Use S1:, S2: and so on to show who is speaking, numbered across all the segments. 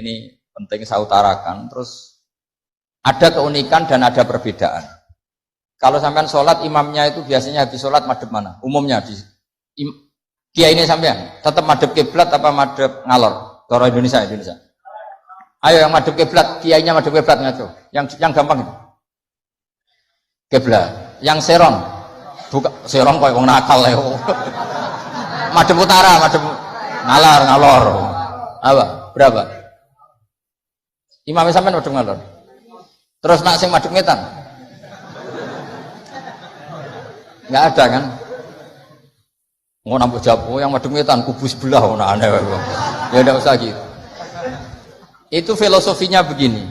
S1: ini penting saya utarakan. Terus ada keunikan dan ada perbedaan. Kalau sampean sholat imamnya itu biasanya habis sholat madhep mana? Umumnya di kiai ini sampean tetap madhep kiblat apa madhep ngalor? Cara Indonesia. Ayo yang madhep kiblat, kiainya madhep kiblat ngaco. Yang gampang itu. Kiblat. Yang serong. Buka serong koyo wong nakal ya. Madhep utara, madhep ngalor. Apa? Berapa? Imamnya sampean madhep ngalor. Terus nak sing madhep ngetan. Enggak ada kan? Mau nambah jawab, yang madhep ngetan kubu sebelah ngono aneh. Ya enggak usah gitu. Itu filosofinya begini.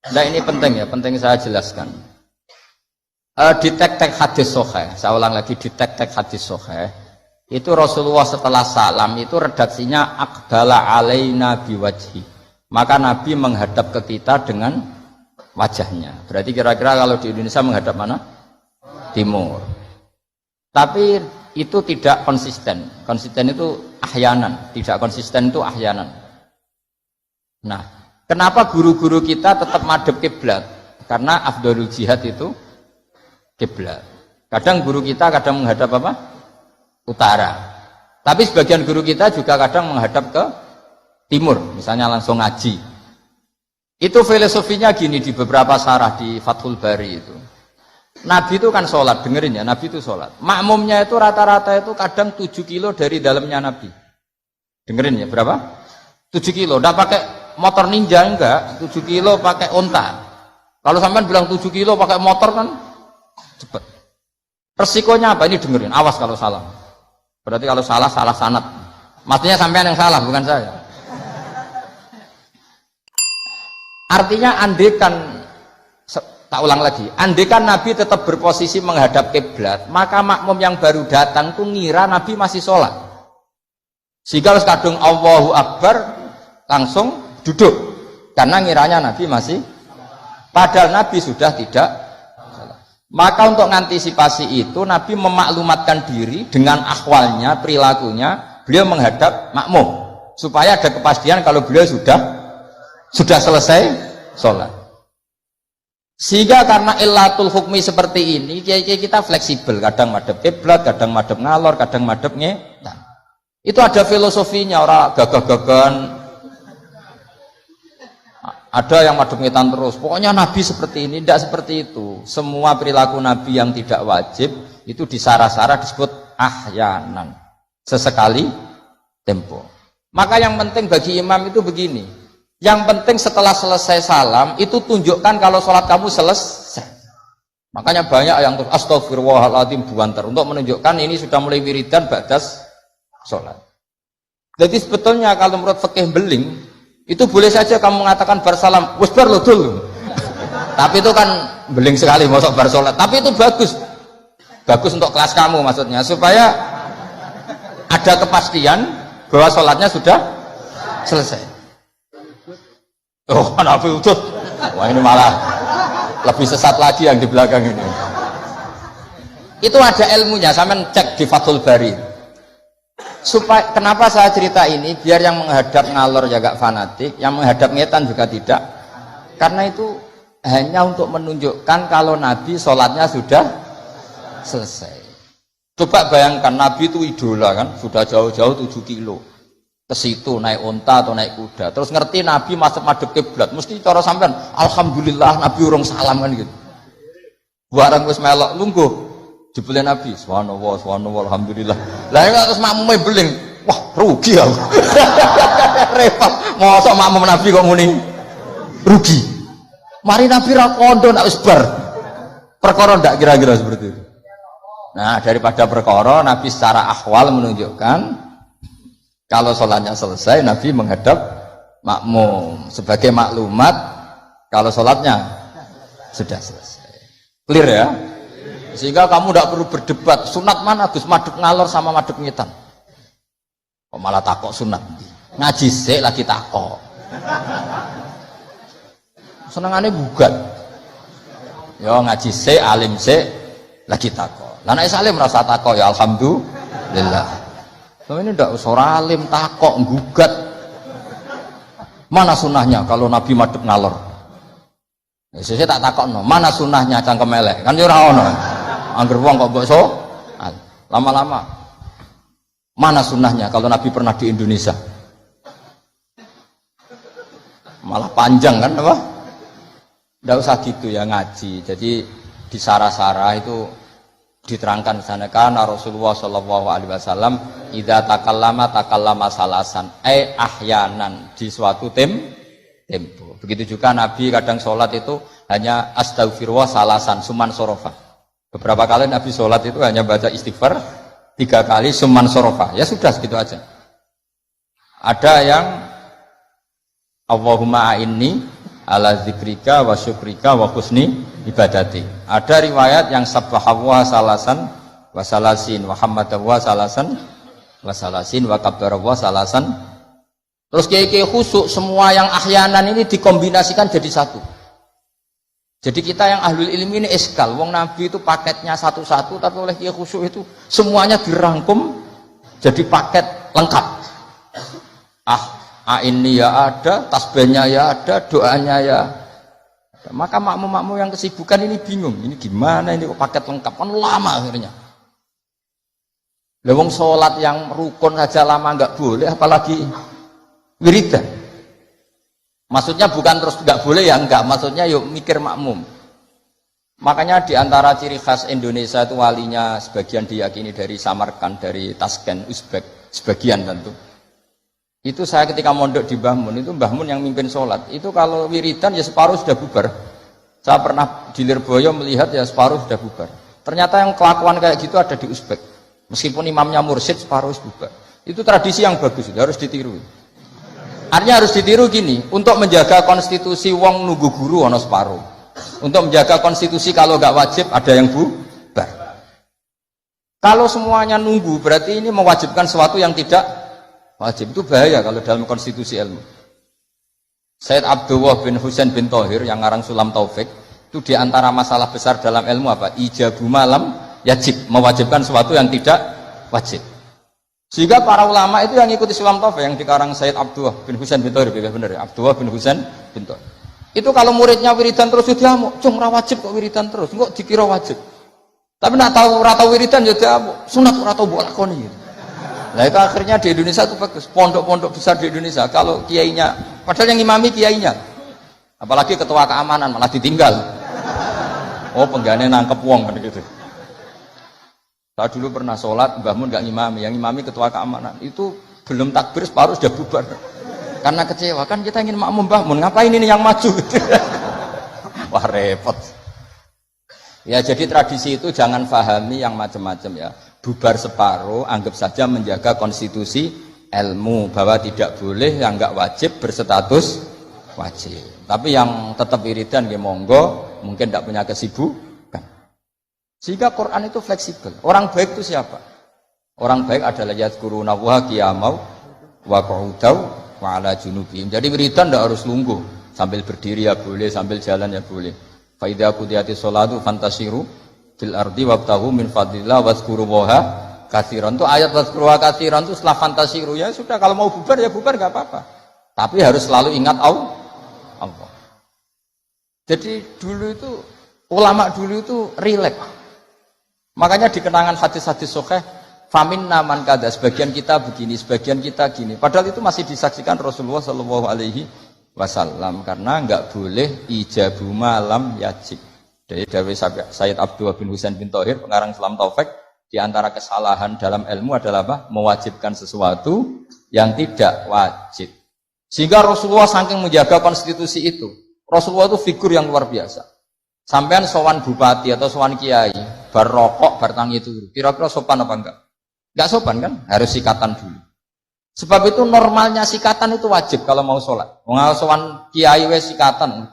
S1: Nah ini penting ya, penting saya jelaskan. Di tek-tek hadis sahih, saya ulang lagi di tek-tek hadis sahih, itu Rasulullah setelah salam itu redaksinya aqbala alaina biwajhi. Maka Nabi menghadap ke kita dengan wajahnya. Berarti kira-kira kalau di Indonesia menghadap mana? Timur. Tapi itu tidak konsisten. Konsisten itu ahyanan, tidak konsisten itu ahyanan. Nah, kenapa guru-guru kita tetap madhep kiblat? Karena afdhalul jihad itu kiblat. Kadang guru kita kadang menghadap apa? Utara. Tapi sebagian guru kita juga kadang menghadap ke timur, misalnya langsung ngaji. Itu filosofinya gini di beberapa syarah di Fathul Bari itu. Nabi itu kan sholat, dengerin ya, Nabi itu sholat. Makmumnya itu rata-rata itu kadang 7 kilo dari dalamnya Nabi. Dengerin ya, berapa? 7 kilo, udah pakai motor ninja enggak, 7 kilo pakai onta. Kalau sampean bilang 7 kilo pakai motor kan cepat. Resikonya apa? Ini dengerin, awas kalau salah. Berarti kalau salah sanad. Maksudnya sampean yang salah, bukan saya. Artinya andekan, tak ulang lagi, andekan Nabi tetap berposisi menghadap kiblat, maka makmum yang baru datang tuh ngira Nabi masih sholat. Sehingga harus kadung Allahu Akbar langsung duduk, karena ngiranya Nabi masih, padahal Nabi sudah tidak. Maka untuk mengantisipasi itu Nabi memaklumatkan diri dengan akhwalnya, perilakunya, beliau menghadap makmum supaya ada kepastian kalau beliau sudah selesai sholat. Sehingga karena illatul hukmi seperti ini, kita fleksibel, kadang madhep kiblat, kadang madhep ngalor, kadang madhep ngetan. Itu ada filosofinya, orang gagah-gagahan. Ada yang madhep ngetan terus, pokoknya Nabi seperti ini, tidak seperti itu. Semua perilaku Nabi yang tidak wajib itu disara-sara disebut ahyanan, sesekali tempo. Maka yang penting bagi imam itu begini, yang penting setelah selesai salam itu tunjukkan kalau sholat kamu selesai. Makanya banyak yang terus astagfirullahaladzim buantar untuk menunjukkan ini sudah mulai wiridan ba'das sholat. Jadi sebetulnya kalau menurut fikih beling itu boleh saja kamu mengatakan bersalam, wis bar lo dulu. Tapi itu kan beling sekali masuk bar sholat. Tapi itu bagus untuk kelas kamu maksudnya, supaya ada kepastian bahwa sholatnya sudah selesai. Oh, Nabi Udud. Wah ini malah lebih sesat lagi yang di belakang ini. Itu ada ilmunya, sampean cek di Fathul Bari. Supaya kenapa saya cerita ini, biar yang menghadap ngalor ya gak fanatik, yang menghadap ngetan juga tidak, karena itu hanya untuk menunjukkan kalau Nabi sholatnya sudah selesai. Coba bayangkan Nabi itu idola kan, sudah jauh-jauh 7 kilo ke situ naik unta atau naik kuda, terus ngerti Nabi masuk madhep kiblat, mesti cara sampean alhamdulillah Nabi urung salam kan gitu. Barang wis melok lungguh jebule Nabi, subhanallah, alhamdulillah. Lah nek terus makmume beling, wah rugi aku. Repot, mosok makmum Nabi kok muni rugi. Mari Nabi ra kondo nak wis bar. Perkara ndak kira-kira seperti itu. Nah, daripada perkara Nabi secara akhwal menunjukkan kalau sholatnya selesai Nabi menghadap makmum sebagai maklumat kalau sholatnya sudah selesai. Clear ya? Sehingga kamu tidak perlu berdebat sunat mana Gus, madhep ngalor sama madhep ngetan. Kok malah takok sunat, ngaji sik lagi takok, senengane bugat ya ngaji sik alim sik lagi takok. Lah nek salim rasa takok ya alhamdulillah. So ini ndak usah alim takok gugat Mana sunnahnya kalau Nabi madhep ngalor? Ya, saya tak takokno, mana sunnahnya cangkem elek? Kan ora ono. Angger wong kok mbok lama-lama. Mana sunnahnya kalau Nabi pernah di Indonesia? Malah panjang kan apa? Nggak usah gitu ya ngaji. Jadi di sarah-sarah itu diterangkan sana kan Rasulullah Shallallahu Alaihi Wasallam idza takallama salasan ahyanan di suatu tempo. Begitu juga Nabi kadang sholat itu hanya astaghfirullah salasan suman sorofa. Beberapa kali Nabi sholat itu hanya baca istighfar 3 kali suman sorofa. Ya sudah segitu aja. Ada yang Allahumma a'inni ala zikrika wa syukrika wa husni ibadati. Ada riwayat yang sabbahawa salasan wa salasin wa hamadawa salasan wa salasin wa kabbarawa salasan. Terus kiai-kiai khusuk semua yang ahyanan ini dikombinasikan jadi satu. Jadi kita yang ahlul ilmi ini eskal. Wong Nabi itu paketnya satu-satu, tapi oleh kiai khusuk itu semuanya dirangkum jadi paket lengkap. Ini ya ada, tasbihnya ya ada, doanya ya ada. Maka makmum-makmum yang kesibukan ini bingung, ini gimana ini kok paket lengkap, kan lama akhirnya. Lewong sholat yang rukun saja lama nggak boleh, apalagi wiridan. Maksudnya bukan terus nggak boleh ya enggak, maksudnya yuk mikir makmum. Makanya diantara ciri khas Indonesia itu walinya sebagian diyakini dari Samarkand, dari Tashkent, Uzbek, sebagian tentu. Itu saya ketika mondok di Mbah Mun, itu Mbah Mun yang mimpin sholat. Itu kalau wiridan ya separuh sudah bubar. Saya pernah di Lirboyo melihat ya separuh sudah bubar. Ternyata yang kelakuan kayak gitu ada di Uzbek. Meskipun imamnya mursyid separuh bubar. Itu tradisi yang bagus, itu harus ditiru. Artinya harus ditiru gini, untuk menjaga konstitusi wong nunggu guru ono separuh. Untuk menjaga konstitusi kalau nggak wajib ada yang bubar. Kalau semuanya nunggu berarti ini mewajibkan sesuatu yang tidak wajib. Itu bahaya kalau dalam konstitusi ilmu. Sayyid Abdullah bin Husain bin Thohir yang ngarang Sulam Taufik itu diantara masalah besar dalam ilmu apa? Ijabu malam yajib, mewajibkan sesuatu yang tidak wajib. Sehingga para ulama itu yang ikuti Sulam Taufik yang dikarang Sayyid Abdullah bin Husain bin Thohir, benar ya, Abdullah bin Husain bin Thohir. Itu kalau muridnya wiridan terus dia mau, cung ora wajib kok wiridan terus, kok dikira wajib. Tapi nak tahu ora tahu wiridan ya dia sunat ora tahu mbok lakoni. Nah itu akhirnya di Indonesia itu bagus, pondok-pondok besar di Indonesia kalau kiainya, padahal yang imami kiainya, apalagi ketua keamanan malah ditinggal. Oh penggane nangkep wong kan gitu. Saya dulu pernah sholat, Mbah Mun nggak ngimami, yang ngimami ketua keamanan itu belum takbir separuh sudah bubar. Karena kecewa kan kita ingin makmum Mbah Mun, ngapain ini yang maju? Wah repot. Ya jadi tradisi itu jangan pahami yang macam-macam ya. Bubar separuh, anggap saja menjaga konstitusi ilmu bahwa tidak boleh yang nggak wajib berstatus wajib. Tapi yang tetap wiridan ya monggo, mungkin tidak punya kesibukan. Sehingga Quran itu fleksibel. Orang baik itu siapa? Orang baik adalah yadhkuruna wa qiyamau wa qu'udaw wa ala junubihim. Jadi wiridan tidak harus lungguh, sambil berdiri ya boleh, sambil jalan ya boleh. Fa idza qudiyatis sholatu fantasiru fil ardi wabtahu min fadlillah wazkurullaha katsiran. Itu ayat wazkurullaha katsiran itu setelah fantasiru ya sudah, kalau mau bubar ya bubar enggak apa-apa. Tapi harus selalu ingat Allah. Jadi dulu itu ulama dulu itu rileks. Makanya di kenangan hadis-hadis sahih faminna man kada, sebagian kita begini, sebagian kita gini. Padahal itu masih disaksikan Rasulullah Shallallahu Alaihi Wasallam karena enggak boleh ijabu malam yajib. Dari Sayyid Abdullah bin Husain bin Thohir, pengarang Sulam Taufik, di antara kesalahan dalam ilmu adalah apa? Mewajibkan sesuatu yang tidak wajib. Sehingga Rasulullah saking menjaga konstitusi itu, Rasulullah itu figur yang luar biasa. Sampean sowan bupati atau sowan kiai, bar rokok, bar tangi itu, kira-kira sopan apa enggak? Enggak sopan kan? Harus sikatan dulu. Sebab itu normalnya sikatan itu wajib kalau mau sholat. Mau sowan kiai wes sikatan.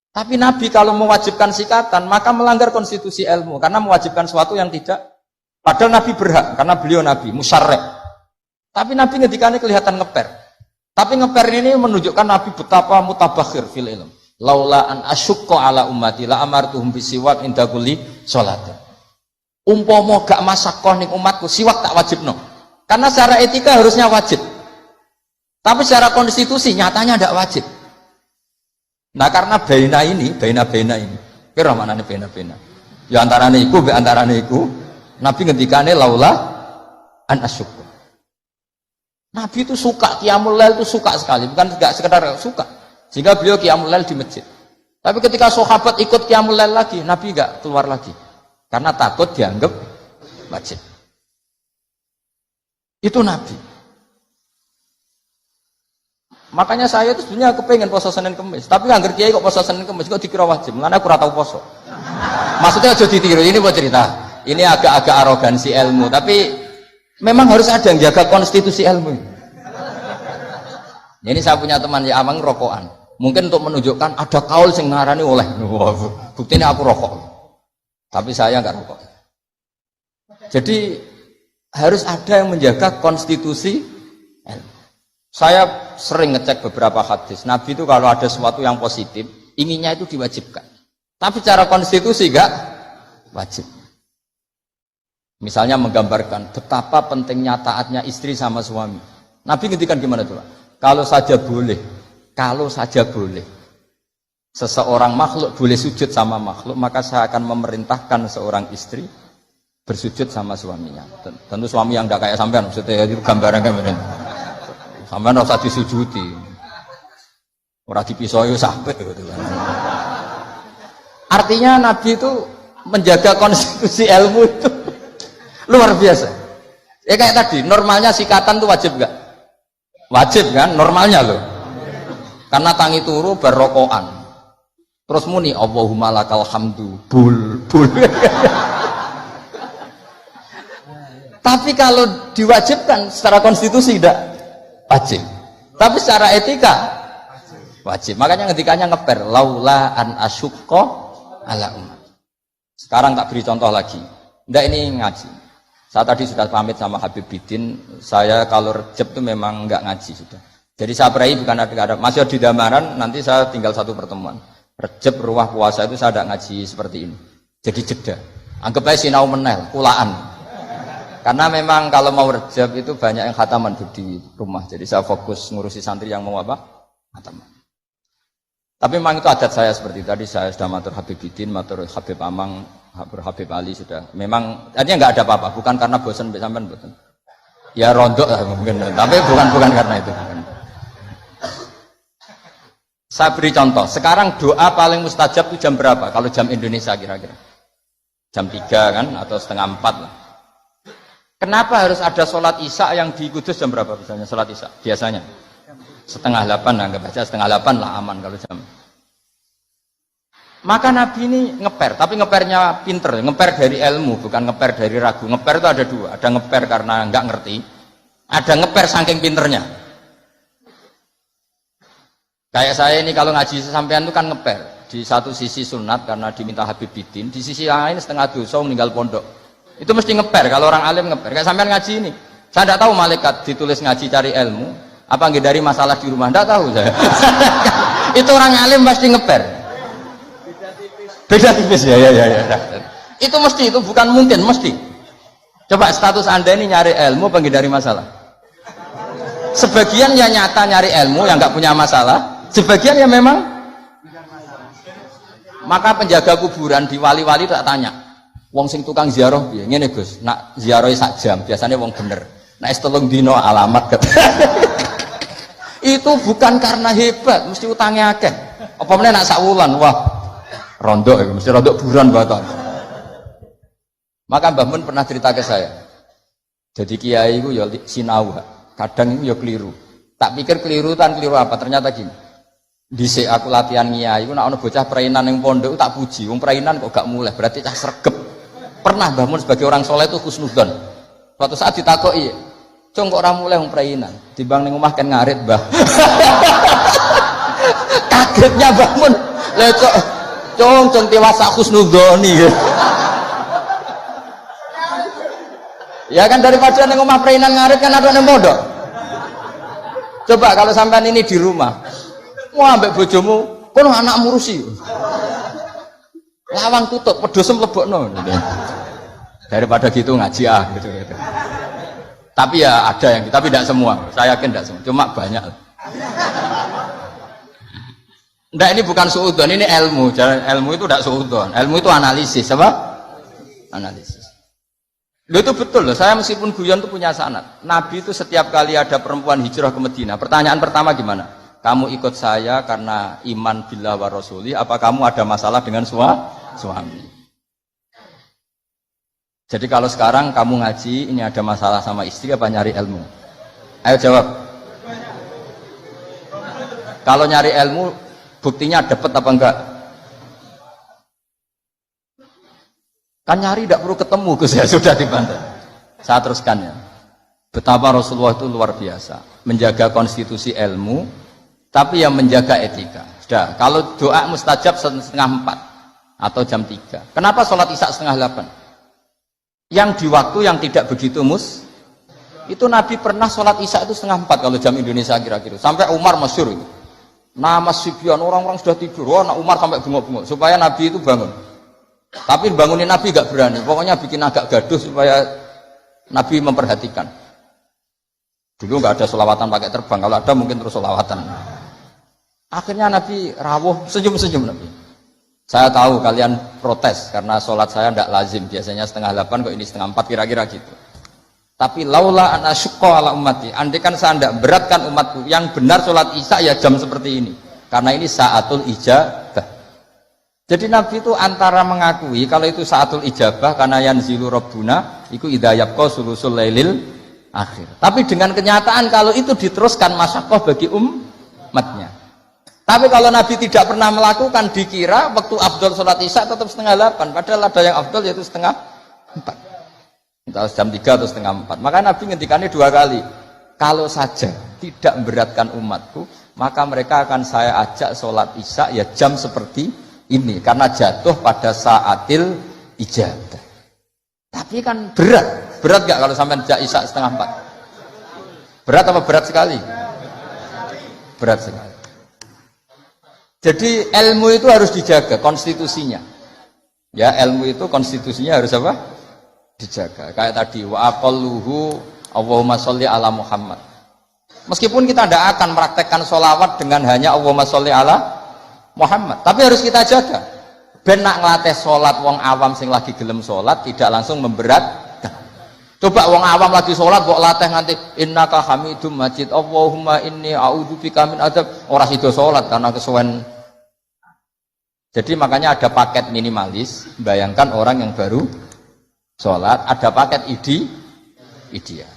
S1: Tapi Nabi kalau mewajibkan sikatan, maka melanggar konstitusi ilmu. Karena mewajibkan sesuatu yang tidak. Padahal Nabi berhak, karena beliau Nabi, musyarrek. Tapi Nabi ngedikannya kelihatan ngeper. Tapi ngeper ini menunjukkan Nabi betapa mutabakhir fil ilm. Laula an asyukko ala ummati la amartuhum bisiwak inda kulli sholatin. Umpama gak masakoh ning umatku, siwak tak wajibno. Karena secara etika harusnya wajib. Tapi secara konstitusi nyatanya tidak wajib. Nah karena bena ini, kira mana nih bena? Ya antarane iku, Nabi ngendikane laula an asyukur. Nabi itu suka qiyamul lail, itu suka sekali, bukan enggak sekedar suka. Sehingga beliau qiyamul lail di masjid. Tapi ketika sahabat ikut qiyamul lail lagi, Nabi enggak keluar lagi. Karena takut dianggap wajib. Itu Nabi. Makanya saya itu sebenarnya kepengen poso Senin Kemis, tapi nggak ngerti kok poso Senin Kemis kok dikira wajib. Karena aku tahu poso. Maksudnya aja ditiru. Ini buat cerita. Ini agak-agak arogansi ilmu, tapi memang harus ada yang jaga konstitusi ilmu. Ini saya punya teman ya amang rokokan. Mungkin untuk menunjukkan ada kaul sing ngarani oleh. Buktinya aku rokok. Tapi saya nggak rokok. Jadi harus ada yang menjaga konstitusi ilmu. Saya sering ngecek beberapa hadis. Nabi itu kalau ada sesuatu yang positif, inginnya itu diwajibkan. Tapi secara konstitusi enggak wajib. Misalnya menggambarkan betapa pentingnya taatnya istri sama suami. Nabi ngendikan gimana tuh? Kalau saja boleh, seseorang makhluk boleh sujud sama makhluk, maka saya akan memerintahkan seorang istri bersujud sama suaminya. Tentu suami yang enggak kayak sampean, maksudnya itu gambaran gambaran. Sampeyan ora usah disujudi. Ora dipisoi sampai gitu kan. Artinya Nabi itu menjaga konstitusi ilmu itu luar biasa. Ya kayak tadi, normalnya sikatan itu wajib enggak? Wajib kan normalnya loh. Karena tangi turu berrokokan. Terus muni Allahumma lakal hamdu bul. Tapi kalau diwajibkan secara konstitusi tidak wajib, tapi secara etika wajib. Makanya ngendikanya ngeper laula an asyukko ala umat. Sekarang tak beri contoh lagi. Ndak ini ngaji. Saya tadi sudah pamit sama Habib Bidin. Saya kalau Rejab itu memang nggak ngaji sudah. Jadi saya berai bukan ada masih di Damaran. Nanti saya tinggal satu pertemuan. Rejab ruah puasa itu saya tidak ngaji seperti ini. Jadi jeda. Anggap aja sinau menel, kulaan. Karena memang kalau mau Rejab itu banyak yang khataman di rumah. Jadi saya fokus ngurusi santri yang mau apa? Khataman. Tapi memang itu adat saya seperti tadi. Saya sudah matur Habib Bidin, matur Habib Amang, Habib Ali sudah. Memang artinya nggak ada apa-apa. Bukan karena bosan sampean bosan. Ya rondok lah mungkin. Tapi bukan karena itu. Saya beri contoh. Sekarang doa paling mustajab itu jam berapa? Kalau jam Indonesia kira-kira. Jam 3 kan? Atau setengah 4 lah. Kenapa harus ada sholat isya yang di Kudus jam berapa misalnya sholat isya? Biasanya setengah 8, anggap baca setengah 8 lah aman kalau jam. Maka Nabi ini ngeper, tapi ngepernya pinter, ngeper dari ilmu, bukan ngeper dari ragu. Ngeper itu ada dua, ada ngeper karena nggak ngerti, ada ngeper saking pinternya. Kayak saya ini kalau ngaji sesampean itu kan ngeper. Di satu sisi sunat karena diminta Habib Bidin, di sisi lain setengah dosa meninggal pondok. Itu mesti ngeper, kalau orang alim ngeper. Kayak sampean ngaji ini, saya tidak tahu malaikat ditulis ngaji cari ilmu, apa nggak dari masalah di rumah, tidak tahu saya. Itu orang alim pasti ngeper. Beda tipis ya. Itu mesti, itu bukan mungkin, mesti. Coba status anda ini nyari ilmu, apa nggak dari masalah? Sebagian ya nyata nyari ilmu yang nggak punya masalah, sebagian ya memang. Maka penjaga kuburan di wali-wali tak tanya. Wong sing tukang ziarah piye? Ngene Gus, nak ziarah sak jam, biasanya wong bener. Nek es telung dino alamat. Itu bukan karena hebat, mesti utangnya akeh. Apa meneh nak sak wulan, wah. Rondok mesti rondok buran baton. Maka Mbah Mun pernah cerita ke saya. Jadi kiai iku ya sinau, kadang iku ya keliru. Tak pikir keliru apa? Ternyata gini. Dhisik aku latihan kiai iku nek ana bocah prainan ning pondok tak puji. Wong prainan kok gak mulai, berarti cah sregep. Pernah Mbah Mun sebagai orang soleh itu husnudzon. Suatu saat ditakoki, "Cung kok ora mulai wong prainan? Timbang ning omah kan ngarit, Mbah." Kagetnya Mbah Mun. Lah cung tiwasa husnudzoni. Ya kan daripada ning omah prainan ngarit kan ada ning pondok. Coba kalau sampean ini di rumah. Wah ambek bojomu, kono anak murusi. Lawang tutup, pedus mlebokno. Daripada gitu ngaji gitu. Tapi ya ada yang, tapi tidak semua. Saya yakin tidak semua, cuma banyak. Enggak, ini bukan suudzon, ini ilmu. Ilmu itu tidak suudzon. Ilmu itu analisis, apa? Analisis. Loh, itu betul loh. Saya meskipun guyon itu punya sanad. Nabi itu setiap kali ada perempuan hijrah ke Madinah, pertanyaan pertama gimana? Kamu ikut saya karena iman billah wa rasuli, apa kamu ada masalah dengan suami? Jadi kalau sekarang kamu ngaji, ini ada masalah sama istri apa nyari ilmu? Ayo jawab. Kalau nyari ilmu, buktinya dapat apa enggak? Kan nyari tidak perlu ketemu, Gus, ya sudah dibantu. Saya teruskan ya. Betapa Rasulullah itu luar biasa, menjaga konstitusi ilmu, tapi yang menjaga etika. Sudah, kalau doa mustajab 3:30 atau jam 3. Kenapa sholat isya 7:30? Yang di waktu yang tidak begitu itu Nabi pernah sholat isya itu 3:30 kalau jam Indonesia kira-kira. Sampai Umar masyhur itu. Nama Sibyan, orang-orang sudah tidur. Nah Umar sampai bengok-bengok supaya Nabi itu bangun. Tapi bangunin Nabi gak berani. Pokoknya bikin agak gaduh supaya Nabi memperhatikan. Dulu gak ada sholawatan pakai terbang. Kalau ada mungkin terus sholawatan. Akhirnya Nabi rawuh, senyum-senyum Nabi. Saya tahu kalian protes karena sholat saya tidak lazim. Biasanya 7:30 kok ini 3:30 kira-kira gitu. Tapi laula an asyqa ala ummati. Andaikan saya tidak beratkan umatku, yang benar sholat isya ya jam seperti ini. Karena ini saatul ijabah. Jadi Nabi itu antara mengakui kalau itu saatul ijabah karena yanzilu rabbuna iku idza yabqa sulusul lailil akhir. Tapi dengan kenyataan kalau itu diteruskan masyaqqah bagi umatnya. Tapi kalau Nabi tidak pernah melakukan, dikira waktu afdol sholat isya tetap 7:30. Padahal ada yang afdol yaitu 3:30. Entah jam 3 atau 3:30. Maka Nabi ngendikannya 2 kali. Kalau saja tidak memberatkan umatku, maka mereka akan saya ajak sholat isya ya jam seperti ini. Karena jatuh pada saatil ijabah. Tapi kan berat. Berat gak kalau sampai ajak isya 3:30? Berat apa berat sekali? Berat sekali. Jadi ilmu itu harus dijaga konstitusinya. Ya, ilmu itu konstitusinya harus apa? Dijaga. Kayak tadi wa aqalluhu Allahumma sholli ala Muhammad. Meskipun kita tidak akan mempraktekkan sholawat dengan hanya Allahumma sholli ala Muhammad, tapi harus kita jaga. Ben nak ngelatih sholat wong awam sing lagi gelem sholat tidak langsung memberatkan. Coba wong awam lagi sholat kok latih nganti innaka hamidum majid Allahumma inni a'udzubika min adzab, ora sida sholat karena kesuwen. Jadi makanya ada paket minimalis. Bayangkan orang yang baru sholat, ada paket ideal.